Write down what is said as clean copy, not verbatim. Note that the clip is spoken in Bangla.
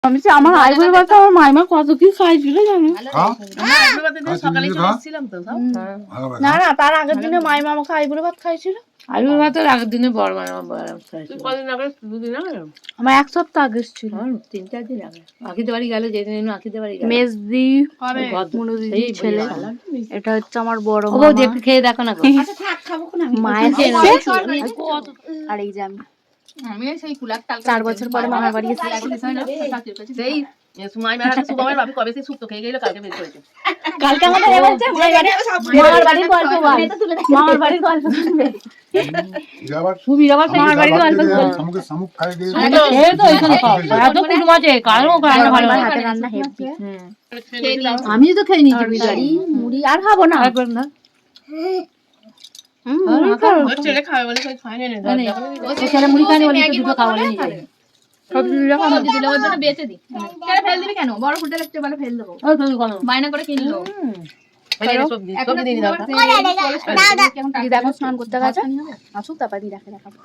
আমি যে আমার আইবুড়ো ভাত আমার মাইমা কত কি খাইছিল জানো? না না, তার আগের দিনে মাইমা আমাকে আইবুড়ো ভাত খাইছিল। আইবুড়ো ভাতের আগের দিনে বড় মাইমা খাইছিল। কদিন আগে, 2 দিন আগে? আমার এক সপ্তাহ আগে ছিল। 3-4 দিন আগে। আখিদের বাড়ি গেল, যেদিন আখিদের বাড়ি গেল। মেজদি মুনুদির ছেলে। এটা হচ্ছে আমার বড় ও মামা। দেখে খেয়ে দেখো না। আচ্ছা থাক, খাবো না আমি। মায়ের আর এই যে আমি সেই কুলার টাল 4 বছর পরে মামার বাড়ি এসেছি। সেই সুমাই মারা সুগমের ভাবি কবে সেই সুপ্ত খেয়ে গেল, কালকে বের করেছে। কালকে আমাদের এ বলছে মামার বাড়ির গল্প বল। মামার বাড়ির গল্প শুনবে। সুবীর আবার মামার বাড়ির গল্প বল। আমাকে শামুক খাই গিয়ে খেয়ে তো এখানে খাও। এত কুটুম আছে, কারো রান্না ভালো আমার না। হাতে রান্না হেভি। আমি তো খেয়ে নিয়েছি বিরিয়ানি মুড়ি আর খাবো না। একবার না। ওর ছেলে খাবে বলে সেই খায় না। ও ছেলে মুড়ি খায়নি বলে তো দুটো খাওয়া নিয়ে যায়। ওর জন্য বেচে দি। কেন ফেল দিবি কেন? বড় হোটেল একটা বলে ফেল দেবো। ও তুমি কোনো বায়না করে কিনলো। সবজি দিয়ে দাও। দিদা এখন স্নান করতে গেছে। আসুক তারপর দিদাকে দেখাবো।